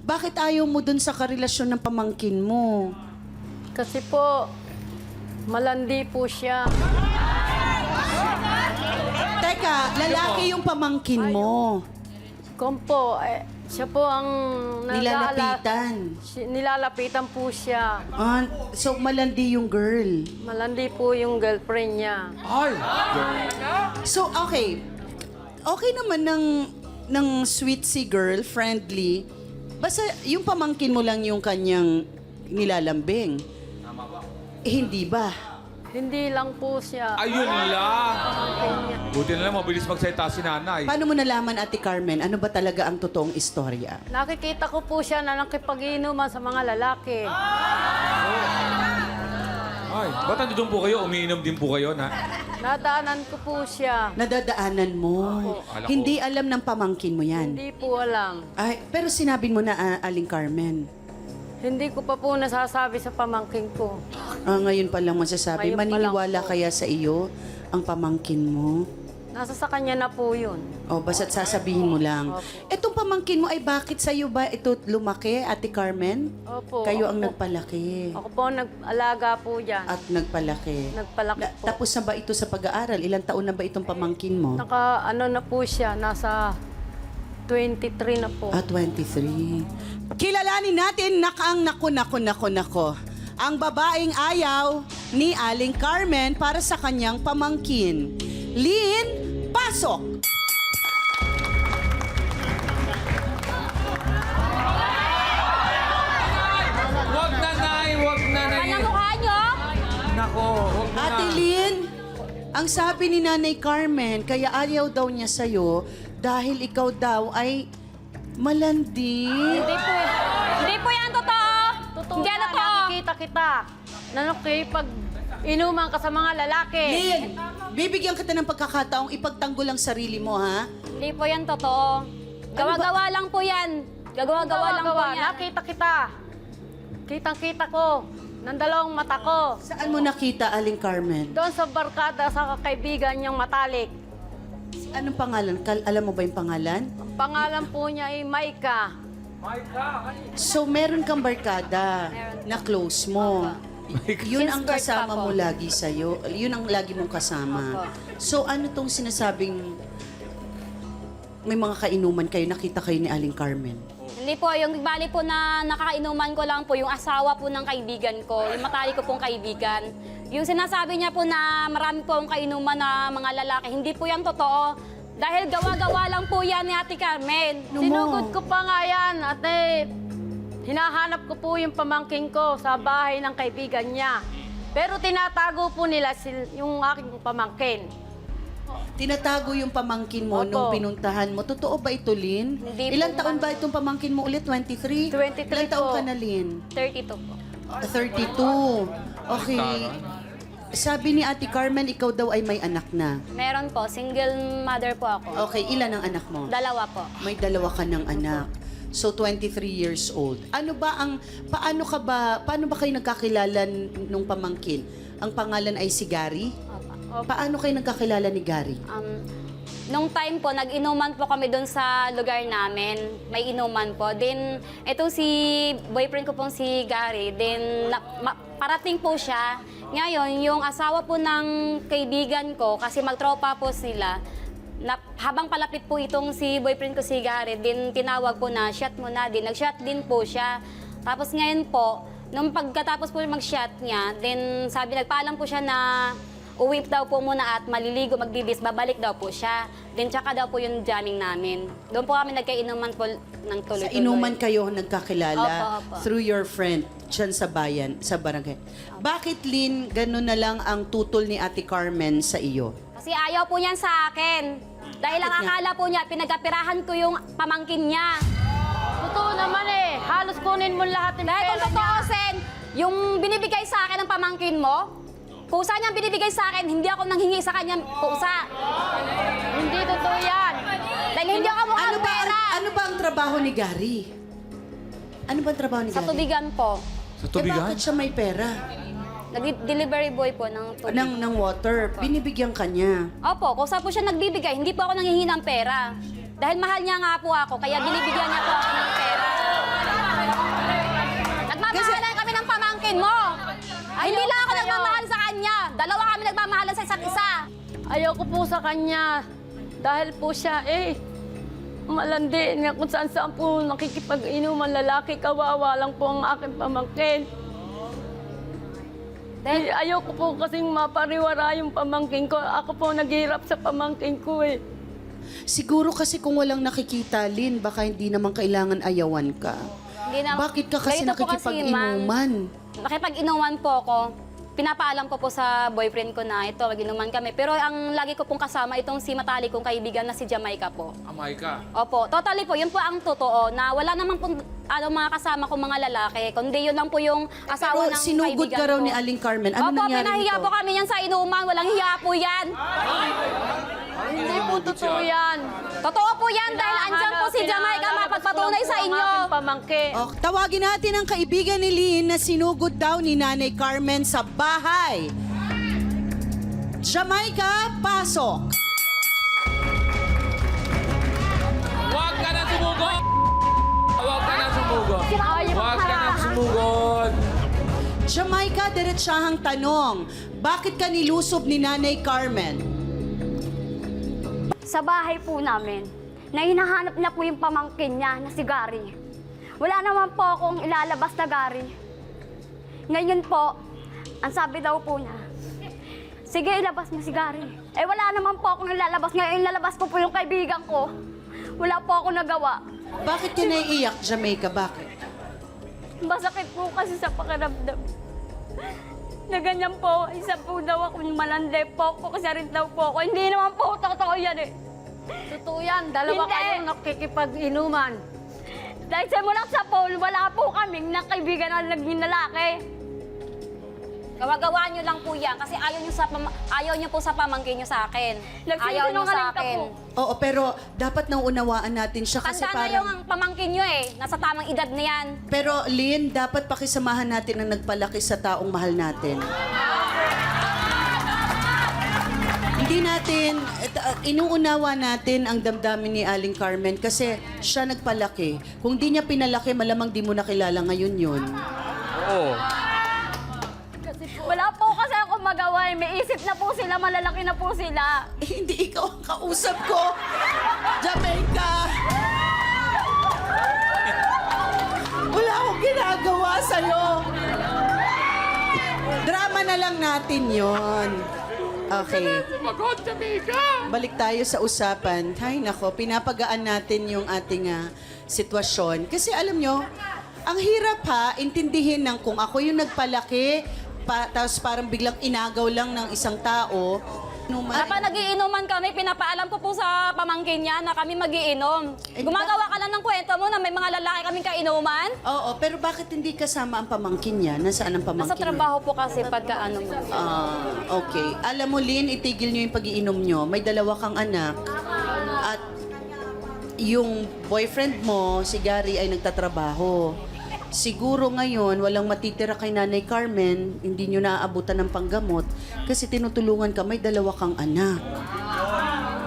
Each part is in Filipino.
Bakit ayaw mo dun sa karelasyon ng pamangkin mo? Kasi po, malandi po siya. Teka, lalaki yung pamangkin mo. Kung po, siya po ang Nilalapitan. Nilalapitan po siya. Ah, so malandi yung girl. Malandi po yung girlfriend niya. Ay! So, okay. Okay naman ng sweet si girl, friendly. Basta yung pamangkin mo lang yung kanyang nilalambing. Hindi ba? Hindi lang po siya. Ayun lang! Pamangkin niya. Buti na lang, mabilis magsalita si nanay. Paano mo nalaman, Ate Carmen, ano ba talaga ang totoong istorya? Nakikita ko po siya na nakipag-inuman sa mga lalaki. Ay, ba't nandun po kayo? Umiinom din po kayo, na? Nadaanan ko po siya. Nadadaanan mo. Akala ko- Hindi alam ng pamangkin mo yan. Hindi po alam. Ay, pero sinabi mo na, Aling Carmen. Hindi ko pa po nasasabi sa pamangkin ko. Ngayon pa lang masasabi. Ngayon pa lang Maniniwala po. kaya sa iyo ang pamangkin mo? Nasa sa kanya na po yun. O, basta't sasabihin mo lang. Opo. Etong pamangkin mo ay bakit sa iyo ba ito lumaki, Ate Carmen? Opo. Kayo ang ako po- nagpalaki. Ako po nag-alaga po dyan. At nagpalaki. Nagpalaki po. Tapos na ba ito sa pag-aaral? Ilang taon na ba itong pamangkin mo? Ano na po siya, nasa 23 na po. 23. Kilalanin natin nako. Ang babaeng ayaw ni Aling Carmen para sa kanyang pamangkin. Lynn, pasok! Wag na, nay! Wag na, nay! Ano mukha nyo? Nako, wag na. Ate Lynn, ang sabi ni Nanay Carmen, kaya ayaw daw niya sa'yo dahil ikaw daw ay malandi. Hindi po yan totoo. Totoo Hindi na, yan totoo. nakikita kita. Pag inuman ka sa mga lalaki. Lynn, bibigyan kita ng pagkakataong ipagtanggol ang sarili mo, ha? Hindi po yan totoo. Gawa-gawa lang po yan. Gagawa-gawa lang po yan. Nakita kita. Kitang-kita ko. Ng dalawang mata ko. Saan mo nakita, Aling Carmen? Doon sa barkada sa kaibigan niyang matalik. Anong pangalan? Alam mo ba yung pangalan? Ang pangalan po niya ay Maika. So, meron kang barkada na close mo. Yun ang Since birth kasama pa po. mo lagi sa'yo. Yun ang lagi mong kasama. So, ano tong sinasabing may mga kainuman kayo, nakita kayo ni Aling Carmen? Hindi po, yung bali po na nakakainuman ko lang po, yung asawa po ng kaibigan ko, yung matali ko pong kaibigan. Yung sinasabi niya po na marami po ang kainuman na mga lalaki, hindi po yan totoo. Dahil gawa-gawa lang po yan ni Ate Carmen. Sinugod ko pa nga yan at hinahanap ko po yung pamangking ko sa bahay ng kaibigan niya. Pero tinatago po nila yung aking pamangkin. Tinatago yung pamangkin mo Opo. nung pinuntahan mo. Totoo ba ito, Lynn? Hindi Ilang po taon naman. ba itong pamangkin mo ulit? 23? 23 Ilang taon po. ka na, Lynn? 32 po. 32. Okay. Sabi ni Ate Carmen, ikaw daw ay may anak na. Meron po, single mother po ako. Okay, ilan ang anak mo? Dalawa po. May dalawa ka ng anak. So, 23 years old. Paano ba kayo nagkakilala nung pamangkin? Ang pangalan ay si Gary? Paano kayo nagkakilala ni Gary? Nung time po, nag-inuman po kami doon sa lugar namin. May inuman po. Then, ito si boyfriend ko pong si Gary. Then, parating po siya. Ngayon, yung asawa po ng kaibigan ko, kasi magtropa po sila, habang palapit po itong si boyfriend ko si Gary, din tinawag po na, shot mo na din. Nag-shot din po siya. Tapos ngayon po, nung pagkatapos po mag-shot niya, then nagpaalam po siya na uwi daw po muna at maliligo, magbibis, babalik daw po siya. Then tsaka daw po yung jamming namin. Doon po kami nagkainuman po ng Sa tuloy-tuloy. inuman kayo nagkakilala Opo, opo. through your friend dyan sa bayan, sa barangay. Bakit, Lynn, gano'n na lang ang tutol ni Ate Carmen sa iyo? Kasi ayaw po niyan sa akin. Dahil ang Bakit nga? akala po niya, pinagkapirahan ko yung pamangkin niya. Totoo naman halos kunin mo lahat ng Dahil pera kung niya. totoo, Sen, yung binibigay sa akin ng pamangkin mo, kusa niyang binibigay sa akin, hindi ako nanghingi sa kanya kusa. Hindi totoo yan. Dahil hindi ako mukhang pera. Ano ba ang trabaho ni Gary? Ano ba ang trabaho ni Sa Gary? tubigan po. Sa Eh, tubigan? bakit siya may pera? Nag-delivery boy po ng tubig. Ng water. Binibigyan ka niya. Opo, kusa po siya nagbibigay, hindi po ako nanghihingi ng pera. Dahil mahal niya nga po ako, kaya binibigyan niya po ako ng pera. Ayoko po sa kanya. Dahil po siya, malandi na kung saan po nakikipag-inuman lalaki. Kawawa lang po ang aking pamangkin. Ayoko po kasing mapariwara yung pamangkin ko. Ako po naghihirap sa pamangkin ko Siguro kasi kung walang nakikita, Lynn, baka hindi naman kailangan ayawan ka. Hindi na- Bakit ka kasi Ganito po kasi, nakikipag-inuman? Nakipag-inuman po ako. Pinapaalam ko po sa boyfriend ko na ito, mag-inuman kami. Pero ang lagi ko pong kasama itong si matalik kong kaibigan na si Jamaica po. Amay ka. Opo, totally po, yun po ang totoo na wala naman pong mga kasama kong mga lalaki, kundi yun lang po yung asawa Pero ng sinugod kaibigan ka raw ko. ni Aling Carmen. Ano Opo, nangyari pinahiya nito? po kami yan sa inuman, walang hiya po yan. Hindi po totoo yan. Totoo po yan dahil andyan po si Jamaica mapagpatunay sa inyo. Pamangkin. Oh, tawagin natin ang kaibigan ni Lynn na sinugod daw ni Nanay Carmen sa bahay. Jamaica, pasok. Huwag ka na sumugod! Huwag ka na sumugod! Huwag ka na sumugod! Jamaica, diretsahang tanong. Bakit ka nilusob ni Nanay Carmen? Sa bahay po namin, na hinahanap niya po yung pamangkin niya na si Gary. Wala naman po akong ilalabas na Gary. Ngayon po, ang sabi daw po niya, sige, ilabas mo si Gary. Wala naman po akong ilalabas. Ngayon, ilalabas ko po yung kaibigan ko. Wala po ako nagawa. Bakit ka naiiyak, Jamaica? Bakit? Masakit po kasi sa pakiramdam. Na ganyan po, isa po daw ako malandi po kasi rin daw po ako. Hindi naman po totoo yan Totoo yan. Dalawa Hindi. kayong nakikipag-inuman. Dahil simula sa poll, wala po kaming nakaibigan na naging lalaki. Gawa-gawa nyo lang po yan kasi ayaw nyo po sa pamangkin nyo sa akin. Ayaw nyo sa Nagsisinungaling ka akin. po. Oo, pero dapat naunawaan natin siya kasi Tanda na yung parang... pamangkin nyo nasa tamang edad na yan. Pero Lynn, dapat pakisamahan natin ang nagpalaki sa taong mahal natin. Hindi natin, inuunawa natin ang damdamin ni Aling Carmen kasi siya nagpalaki. Kung di niya pinalaki, malamang di mo nakilala ngayon yun. Oo. Wala po kasi ako magawa. May isip na po sila, malalaki na po sila. Hindi ikaw ang kausap ko. Jamaica! Wala akong ginagawa sa'yo. Drama na lang natin yon. Okay. Pagod, Jamaica! Balik tayo sa usapan. Ay, nako, pinapagaan natin yung ating sitwasyon. Kasi alam nyo, ang hirap intindihin ng kung ako yung nagpalaki, tapos parang biglang inagaw lang ng isang tao. Kapag nagiinuman kami, pinapaalam ko po sa pamangkin niya na kami magiinom. Gumagawa ka lang ng kwento mo na may mga lalaki kaming kainuman. Oo, pero bakit hindi kasama ang pamangkin niya? Nasaan ang pamangkin Nasa trabaho po kasi pagka ano mo. Okay. Alam mo, Lynn, itigil niyo yung pag-iinom niyo. May dalawa kang anak. At yung boyfriend mo, si Gary, ay nagtatrabaho. Siguro ngayon, walang matitira kay Nanay Carmen, hindi niyo naaabutan ng panggamot kasi tinutulungan ka, may dalawa kang anak.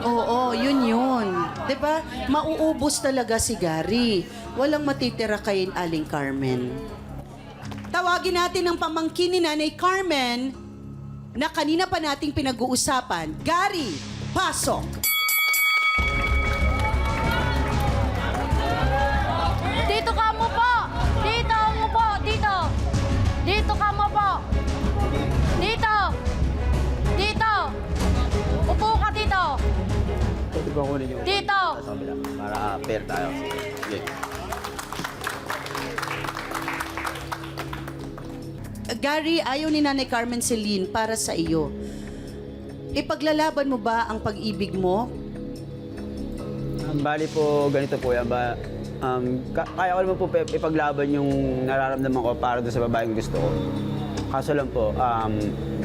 Oo, yun. 'Di ba? Mauubos talaga si Gary. Walang matitira kay Aling Carmen. Tawagin natin ang pamangkin ni Nanay Carmen na kanina pa nating pinag-uusapan. Gary, pasok! Dito ka mo po! Dito mo po! Dito! Dito ka mo po! Dito! Dito! Upo ka dito! Pwede ba kunin yung Dito! sa kabila para pair tayo? Sige. Gary, ayaw ni Nanay Carmen Celine para sa iyo. Ipaglalaban mo ba ang pag-ibig mo? Bali po, ganito po yan. Kaya ko naman po ipaglaban yung nararamdaman ko para doon sa babaeng gusto ko. Kaso lang po,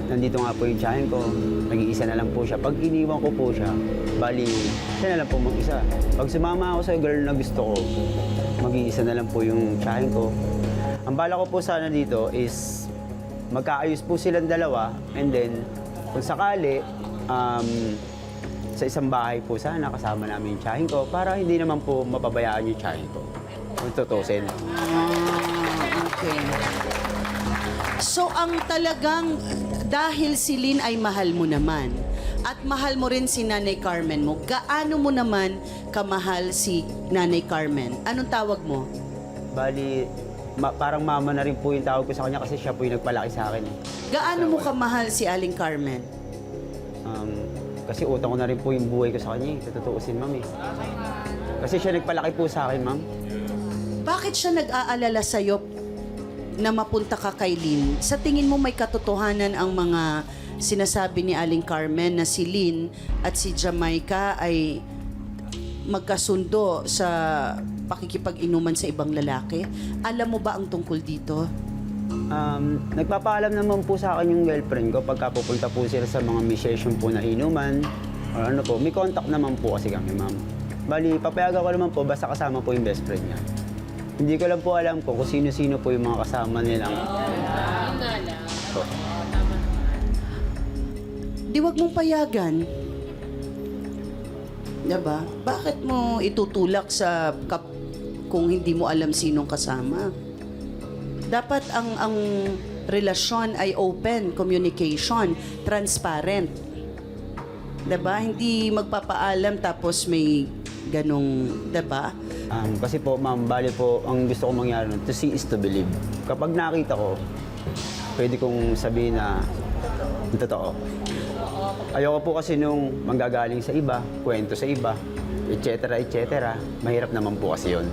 nandito nga po yung tiyahin ko. Nag-iisa na lang po siya. Pag iniwan ko po siya, bali, siya na lang po mag-isa. Pag sumama ako sa girl na gusto ko, mag-iisa na lang po yung tiyahin ko. Ang bala ko po sana dito is magkaayos po silang dalawa and then kung sakali, sa isang bahay po sana kasama namin yung tiyahin ko para hindi naman po mapabayaan yung tiyahin ko. Kung tutusin. Okay. So, ang talagang, dahil si Lynn ay mahal mo naman, at mahal mo rin si Nanay Carmen mo. Gaano mo naman kamahal si Nanay Carmen? Anong tawag mo? Bali, parang mama na rin po yung tawag ko sa kanya kasi siya po yung nagpalaki sa akin. Gaano mo kamahal si Aling Carmen? Kasi utang ko na rin po yung buhay ko sa kanya, tutuusin, ma'am eh. Kasi siya nagpalaki po sa akin, ma'am. Bakit siya nag-aalala sa'yo na mapunta ka kay Lynn? Sa tingin mo may katotohanan ang mga sinasabi ni Aling Carmen na si Lynn at si Jamaica ay magkasundo sa pakikipag-inuman sa ibang lalaki? Alam mo ba ang tungkol dito? Nagpapaalam naman po sa akin yung girlfriend ko pagka pupunta po sila sa mga mission po na inuman or ano po. May contact naman po kasi kami, ma'am. Bali, papayagan ko naman po basta kasama po yung best friend niya. Hindi ko lang po alam kung sino-sino po yung mga kasama nilang. Di wag mong payagan. Diba? Bakit mo itutulak sa kung hindi mo alam sinong kasama? Dapat ang relasyon ay open communication, transparent. Diba? Hindi magpapaalam tapos may ganong, diba? Kasi po, ma'am, bali po, ang gusto kong mangyari nun, to see is to believe. Kapag nakita ko, pwede kong sabihin na totoo. Ayoko po kasi nung manggagaling sa iba, kwento sa iba, etc. Mahirap naman po kasi yun.